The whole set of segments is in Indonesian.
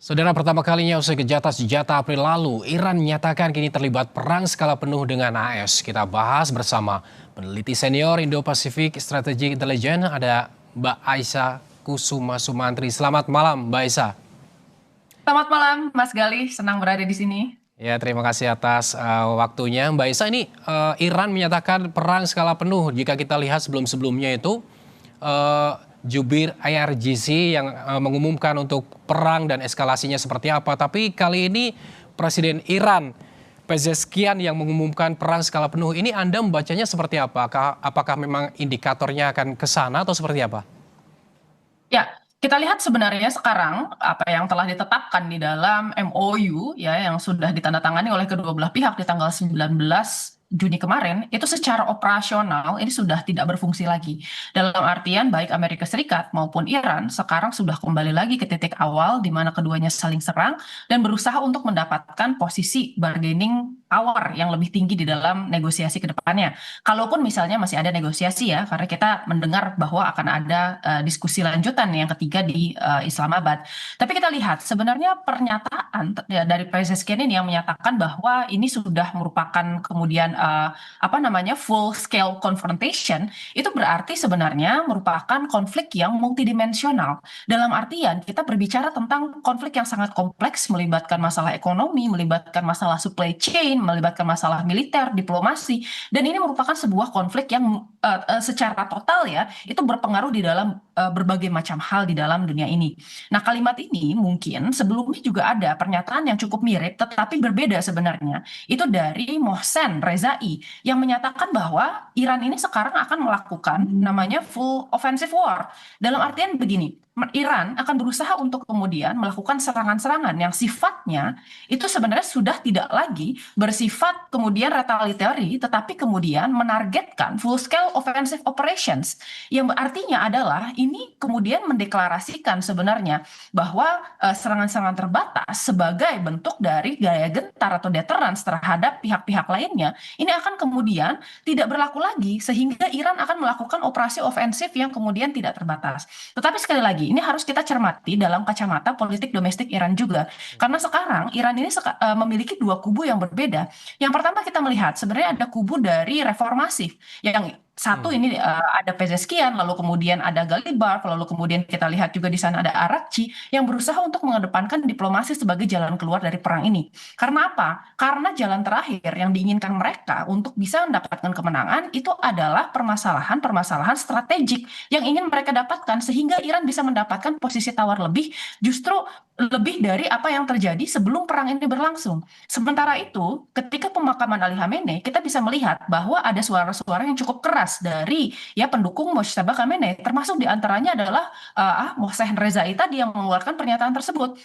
Saudara, pertama kalinya usai gencatan senjata April lalu, Iran menyatakan kini terlibat perang skala penuh dengan AS. Kita bahas bersama peneliti senior Indo-Pacific Strategic Intelligence, ada Mbak Aisyah Kusuma Sumantri. Selamat malam, Mbak Aisyah. Selamat malam, Mas Galih. Senang berada di sini. Ya, terima kasih atas waktunya. Mbak Aisyah, ini Iran menyatakan perang skala penuh. Jika kita lihat sebelum-sebelumnya itu, jubir IRGC yang mengumumkan untuk perang dan eskalasinya seperti apa. Tapi kali ini Presiden Iran Pezeshkian yang mengumumkan perang skala penuh. Ini Anda membacanya seperti apa? Apakah memang indikatornya akan ke sana atau seperti apa? Ya, kita lihat sebenarnya sekarang apa yang telah ditetapkan di dalam MOU ya yang sudah ditandatangani oleh kedua belah pihak di tanggal 19 Juni kemarin itu secara operasional ini sudah tidak berfungsi lagi. Dalam artian baik Amerika Serikat maupun Iran sekarang sudah kembali lagi ke titik awal di mana keduanya saling serang dan berusaha untuk mendapatkan posisi bargaining power yang lebih tinggi di dalam negosiasi ke depannya. Kalaupun misalnya masih ada negosiasi ya, karena kita mendengar bahwa akan ada diskusi lanjutan yang ketiga di Islamabad. Tapi kita lihat sebenarnya pernyataan ya, dari Pezeshkian ini yang menyatakan bahwa ini sudah merupakan kemudian apa namanya full scale confrontation, itu berarti sebenarnya merupakan konflik yang multidimensional. Dalam artian kita berbicara tentang konflik yang sangat kompleks, melibatkan masalah ekonomi, melibatkan masalah supply chain, melibatkan masalah militer, diplomasi, dan ini merupakan sebuah konflik yang secara total ya itu berpengaruh di dalam berbagai macam hal di dalam dunia ini. Nah, kalimat ini mungkin sebelumnya juga ada pernyataan yang cukup mirip tetapi berbeda sebenarnya. Itu dari Mohsen Rezai yang menyatakan bahwa Iran ini sekarang akan melakukan namanya full offensive war. Dalam artian begini, Iran akan berusaha untuk kemudian melakukan serangan-serangan yang sifatnya itu sebenarnya sudah tidak lagi bersifat kemudian retaliatory, tetapi kemudian menargetkan full scale offensive operations, yang artinya adalah ini kemudian mendeklarasikan sebenarnya bahwa serangan-serangan terbatas sebagai bentuk dari gaya gentar atau deterrence terhadap pihak-pihak lainnya, ini akan kemudian tidak berlaku lagi sehingga Iran akan melakukan operasi ofensif yang kemudian tidak terbatas. Tetapi sekali lagi, ini harus kita cermati dalam kacamata politik domestik Iran juga. Karena sekarang Iran ini memiliki dua kubu yang berbeda. Yang pertama kita melihat sebenarnya ada kubu dari reformasif yang satu ini ada Pezeshkian, lalu kemudian ada Ghalibaf, lalu kemudian kita lihat juga di sana ada Arakci yang berusaha untuk mengedepankan diplomasi sebagai jalan keluar dari perang ini. Karena apa? Karena jalan terakhir yang diinginkan mereka untuk bisa mendapatkan kemenangan itu adalah permasalahan-permasalahan strategik yang ingin mereka dapatkan sehingga Iran bisa mendapatkan posisi tawar lebih justru lebih dari apa yang terjadi sebelum perang ini berlangsung. Sementara itu, ketika pemakaman Ali Khamenei, kita bisa melihat bahwa ada suara-suara yang cukup keras dari ya pendukung Mojtaba Khamenei, termasuk diantaranya adalah Mohsen Rezai tadi yang mengeluarkan pernyataan tersebut.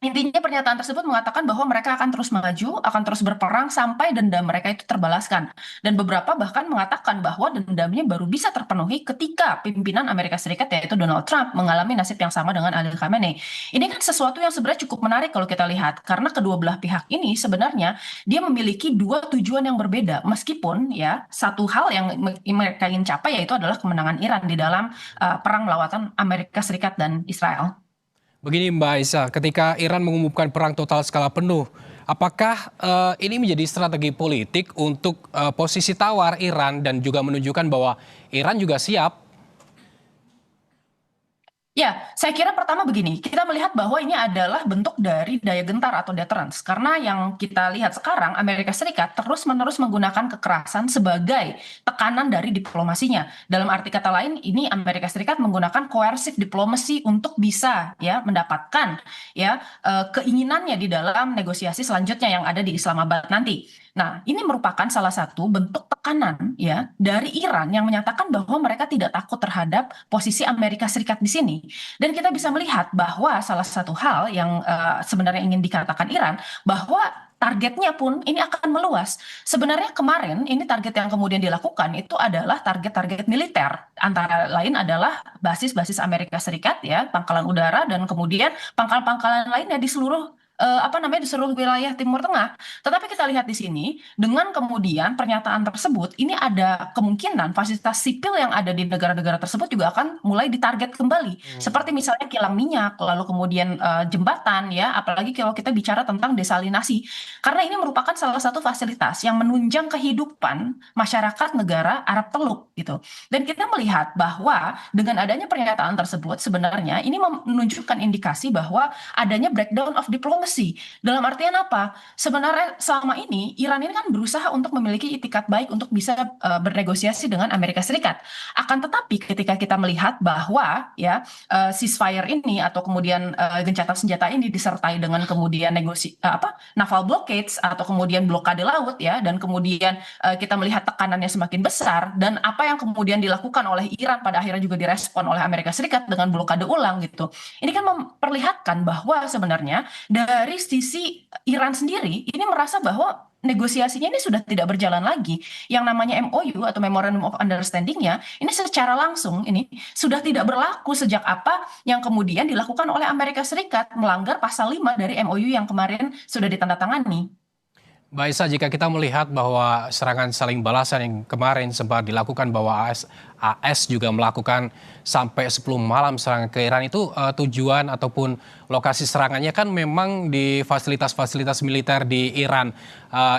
Intinya pernyataan tersebut mengatakan bahwa mereka akan terus maju, akan terus berperang sampai dendam mereka itu terbalaskan. Dan beberapa bahkan mengatakan bahwa dendamnya baru bisa terpenuhi ketika pimpinan Amerika Serikat yaitu Donald Trump mengalami nasib yang sama dengan Ali Khamenei. Ini kan sesuatu yang sebenarnya cukup menarik kalau kita lihat karena kedua belah pihak ini sebenarnya dia memiliki dua tujuan yang berbeda meskipun ya satu hal yang mereka ingin capai yaitu adalah kemenangan Iran di dalam perang lawatan Amerika Serikat dan Israel. Begini Mbak Aisyah, ketika Iran mengumumkan perang total skala penuh, apakah ini menjadi strategi politik untuk posisi tawar Iran dan juga menunjukkan bahwa Iran juga siap? Ya, saya kira pertama begini, kita melihat bahwa ini adalah bentuk dari daya gentar atau deterrence. Karena yang kita lihat sekarang, Amerika Serikat terus-menerus menggunakan kekerasan sebagai tekanan dari diplomasinya. Dalam arti kata lain, ini Amerika Serikat menggunakan coercive diplomacy untuk bisa ya mendapatkan ya keinginannya di dalam negosiasi selanjutnya yang ada di Islamabad nanti. Nah, ini merupakan salah satu bentuk tekanan ya dari Iran yang menyatakan bahwa mereka tidak takut terhadap posisi Amerika Serikat di sini. Dan kita bisa melihat bahwa salah satu hal yang sebenarnya ingin dikatakan Iran bahwa targetnya pun ini akan meluas. Sebenarnya kemarin ini target yang kemudian dilakukan itu adalah target-target militer. Antara lain adalah basis-basis Amerika Serikat ya, pangkalan udara dan kemudian pangkalan-pangkalan lainnya di seluruh di seluruh wilayah Timur Tengah. Tetapi kita lihat di sini, dengan kemudian pernyataan tersebut, ini ada kemungkinan fasilitas sipil yang ada di negara-negara tersebut juga akan mulai ditarget kembali. Seperti misalnya kilang minyak, lalu kemudian jembatan, ya, apalagi kalau kita bicara tentang desalinasi. Karena ini merupakan salah satu fasilitas yang menunjang kehidupan masyarakat negara Arab Teluk, gitu. Dan kita melihat bahwa dengan adanya pernyataan tersebut, sebenarnya ini menunjukkan indikasi bahwa adanya breakdown of diplomacy. Dalam artian apa? Sebenarnya selama ini Iran ini kan berusaha untuk memiliki itikat baik untuk bisa bernegosiasi dengan Amerika Serikat. Akan tetapi ketika kita melihat bahwa ya ceasefire ini atau kemudian gencatan senjata ini disertai dengan kemudian naval blockades atau kemudian blokade laut, ya, dan kemudian kita melihat tekanannya semakin besar, dan apa yang kemudian dilakukan oleh Iran pada akhirnya juga direspon oleh Amerika Serikat dengan blokade ulang, gitu. Ini kan memperlihatkan bahwa sebenarnya dari sisi Iran sendiri ini merasa bahwa negosiasinya ini sudah tidak berjalan lagi. Yang namanya MOU atau Memorandum of Understanding-nya ini secara langsung ini sudah tidak berlaku sejak apa yang kemudian dilakukan oleh Amerika Serikat melanggar pasal 5 dari MOU yang kemarin sudah ditandatangani. Baik, Sa, jika kita melihat bahwa serangan saling balasan yang kemarin sempat dilakukan bahwa AS juga melakukan sampai 10 malam serangan ke Iran itu tujuan ataupun lokasi serangannya kan memang di fasilitas-fasilitas militer di Iran.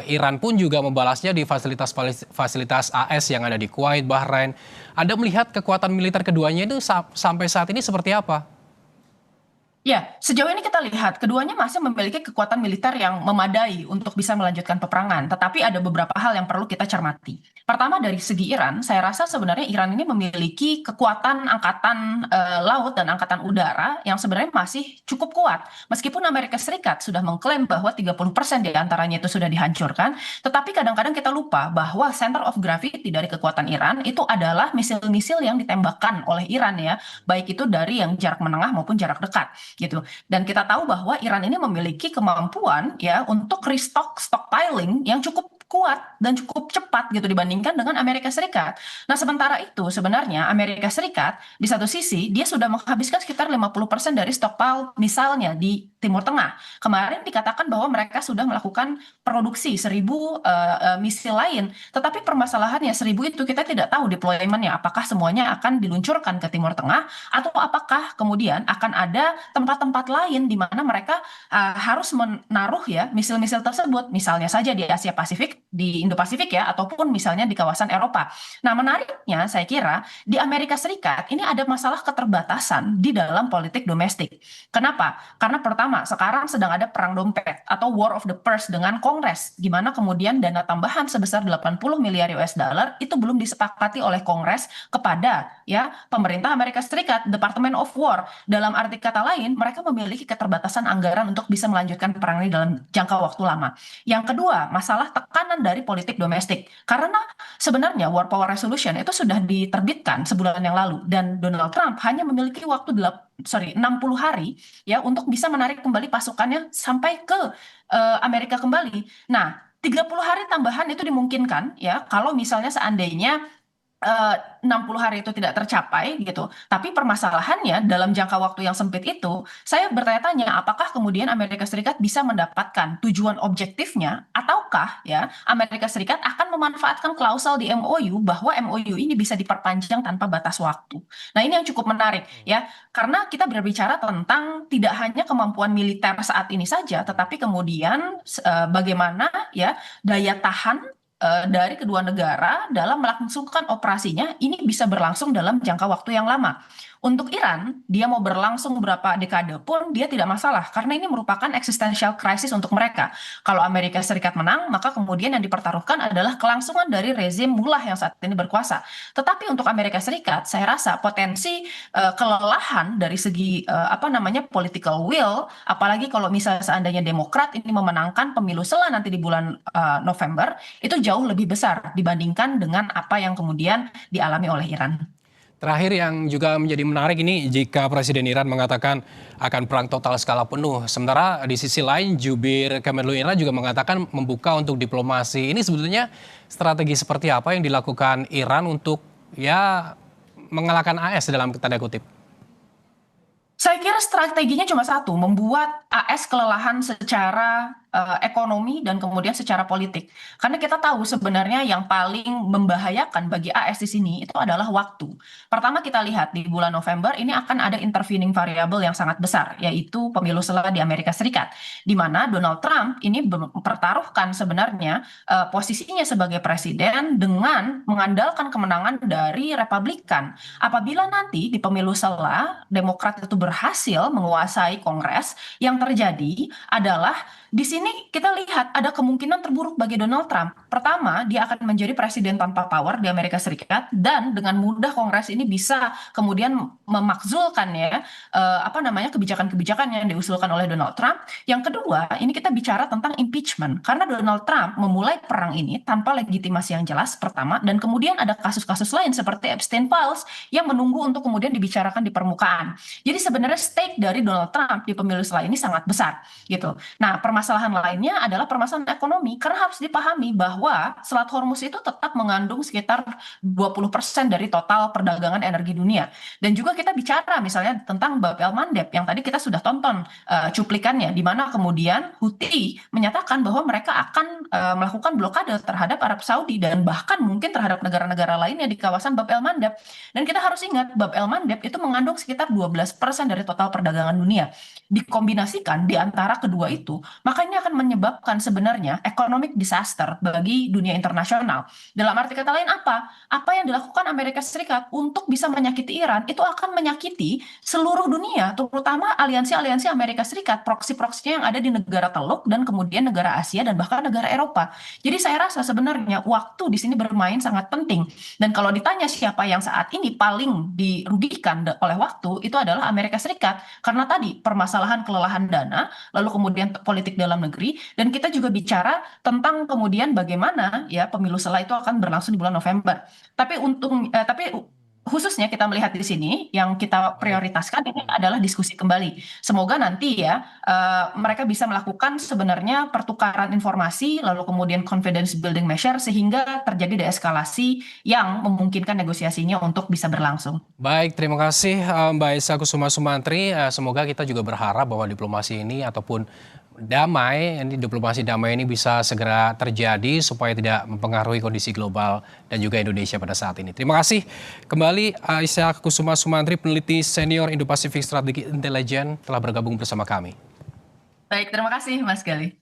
Iran pun juga membalasnya di fasilitas AS yang ada di Kuwait, Bahrain. Anda melihat kekuatan militer keduanya itu sampai saat ini seperti apa? Ya, sejauh ini kita lihat keduanya masih memiliki kekuatan militer yang memadai untuk bisa melanjutkan peperangan. Tetapi ada beberapa hal yang perlu kita cermati. Pertama, dari segi Iran, saya rasa sebenarnya Iran ini memiliki kekuatan angkatan laut dan angkatan udara yang sebenarnya masih cukup kuat. Meskipun Amerika Serikat sudah mengklaim bahwa 30% diantaranya itu sudah dihancurkan, tetapi kadang-kadang kita lupa bahwa center of gravity dari kekuatan Iran itu adalah misil-misil yang ditembakkan oleh Iran, ya, baik itu dari yang jarak menengah maupun jarak dekat, gitu. Dan kita tahu bahwa Iran ini memiliki kemampuan, ya, untuk stockpiling yang cukup kuat dan cukup cepat, gitu, dibandingkan dengan Amerika Serikat. Nah, sementara itu sebenarnya Amerika Serikat di satu sisi dia sudah menghabiskan sekitar 50% dari stockpile misalnya di Timur Tengah. Kemarin dikatakan bahwa mereka sudah melakukan produksi 1.000 misil lain, tetapi permasalahannya 1.000 itu kita tidak tahu deploymentnya, apakah semuanya akan diluncurkan ke Timur Tengah atau apakah kemudian akan ada tempat-tempat lain di mana mereka harus menaruh, ya, misil-misil tersebut, misalnya saja di Asia Pasifik, di Indo-Pasifik, ya, ataupun misalnya di kawasan Eropa. Nah, menariknya saya kira di Amerika Serikat ini ada masalah keterbatasan di dalam politik domestik. Kenapa? Karena pertama, sekarang sedang ada perang dompet atau war of the purse dengan Kongres, di mana kemudian dana tambahan sebesar 80 miliar US dollar itu belum disepakati oleh Kongres kepada, ya, pemerintah Amerika Serikat, Department of War. Dalam arti kata lain, mereka memiliki keterbatasan anggaran untuk bisa melanjutkan perang ini dalam jangka waktu lama. Yang kedua, masalah tekanan dari politik domestik. Karena sebenarnya War Power Resolution itu sudah diterbitkan sebulan yang lalu dan Donald Trump hanya memiliki waktu 60 hari, ya, untuk bisa menarik kembali pasukannya sampai ke Amerika kembali. Nah, 30 hari tambahan itu dimungkinkan, ya, kalau misalnya seandainya 60 hari itu tidak tercapai, gitu. Tapi permasalahannya dalam jangka waktu yang sempit itu, saya bertanya-tanya apakah kemudian Amerika Serikat bisa mendapatkan tujuan objektifnya, ataukah, ya, Amerika Serikat akan memanfaatkan klausel di MOU bahwa MOU ini bisa diperpanjang tanpa batas waktu. Nah, ini yang cukup menarik, ya, karena kita berbicara tentang tidak hanya kemampuan militer saat ini saja, tetapi kemudian bagaimana, ya, daya tahan dari kedua negara dalam melangsungkan operasinya ini bisa berlangsung dalam jangka waktu yang lama. Untuk Iran, dia mau berlangsung berapa dekade pun dia tidak masalah karena ini merupakan existential crisis untuk mereka. Kalau Amerika Serikat menang, maka kemudian yang dipertaruhkan adalah kelangsungan dari rezim mullah yang saat ini berkuasa. Tetapi untuk Amerika Serikat, saya rasa potensi kelelahan dari segi political will, apalagi kalau misalnya seandainya Demokrat ini memenangkan pemilu nanti di bulan November, itu jauh lebih besar dibandingkan dengan apa yang kemudian dialami oleh Iran. Terakhir yang juga menjadi menarik ini jika Presiden Iran mengatakan akan perang total skala penuh. Sementara di sisi lain jubir Kemenlu Iran juga mengatakan membuka untuk diplomasi. Ini sebetulnya strategi seperti apa yang dilakukan Iran untuk, ya, mengalahkan AS dalam tanda kutip? Saya kira strateginya cuma satu, membuat AS kelelahan secara ekonomi dan kemudian secara politik. Karena kita tahu sebenarnya yang paling membahayakan bagi AS di sini itu adalah waktu. Pertama kita lihat di bulan November ini akan ada intervening variable yang sangat besar, yaitu pemilu selah di Amerika Serikat, di mana Donald Trump ini mempertaruhkan sebenarnya posisinya sebagai presiden dengan mengandalkan kemenangan dari Republikan. Apabila nanti di pemilu selah Demokrat itu berhasil menguasai Kongres, yang terjadi adalah di sini kita lihat ada kemungkinan terburuk bagi Donald Trump. Pertama, dia akan menjadi presiden tanpa power di Amerika Serikat dan dengan mudah Kongres ini bisa kemudian memakzulkan ya apa namanya kebijakan-kebijakan yang diusulkan oleh Donald Trump. Yang kedua, ini kita bicara tentang impeachment karena Donald Trump memulai perang ini tanpa legitimasi yang jelas pertama dan kemudian ada kasus-kasus lain seperti Epstein Files yang menunggu untuk kemudian dibicarakan di permukaan. Jadi sebenarnya stake dari Donald Trump di pemilu selah ini sangat besar gitu. Nah, permasalahan lainnya adalah permasalahan ekonomi karena harus dipahami bahwa Selat Hormuz itu tetap mengandung sekitar 20% dari total perdagangan energi dunia. Dan juga kita bicara misalnya tentang Bab el Mandeb yang tadi kita sudah tonton cuplikannya di mana kemudian Houthi menyatakan bahwa mereka akan melakukan blokade terhadap Arab Saudi dan bahkan mungkin terhadap negara-negara lainnya di kawasan Bab el Mandeb. Dan kita harus ingat Bab el Mandeb itu mengandung sekitar 12% dari total perdagangan dunia. Dikombinasikan di antara kedua itu, maka ini akan menyebabkan sebenarnya economic disaster bagi dunia internasional. Dalam arti kata lain apa? Apa yang dilakukan Amerika Serikat untuk bisa menyakiti Iran itu akan menyakiti seluruh dunia, terutama aliansi-aliansi Amerika Serikat, proksi-proksinya yang ada di negara Teluk dan kemudian negara Asia dan bahkan negara Eropa. Jadi saya rasa sebenarnya waktu di sini bermain sangat penting. Dan kalau ditanya siapa yang saat ini paling dirugikan oleh waktu, itu adalah Amerika Serikat. Karena tadi permasalahan kelelahan dana, lalu kemudian politik dalam negeri, dan kita juga bicara tentang kemudian bagaimana ya pemilu selah itu akan berlangsung di bulan November. Tapi khususnya kita melihat di sini yang kita Baik. prioritaskan ini adalah diskusi kembali. Semoga nanti ya mereka bisa melakukan sebenarnya pertukaran informasi lalu kemudian confidence building measure sehingga terjadi deeskalasi yang memungkinkan negosiasinya untuk bisa berlangsung. Baik, terima kasih Mbak Esa Kusuma Sumantri. Semoga kita juga berharap bahwa diplomasi ini ataupun diplomasi damai ini bisa segera terjadi supaya tidak mempengaruhi kondisi global dan juga Indonesia pada saat ini. Terima kasih kembali Esa Kusuma Sumantri, peneliti senior Indo-Pacific Strategic Intelligence telah bergabung bersama kami. Baik, terima kasih Mas Gali.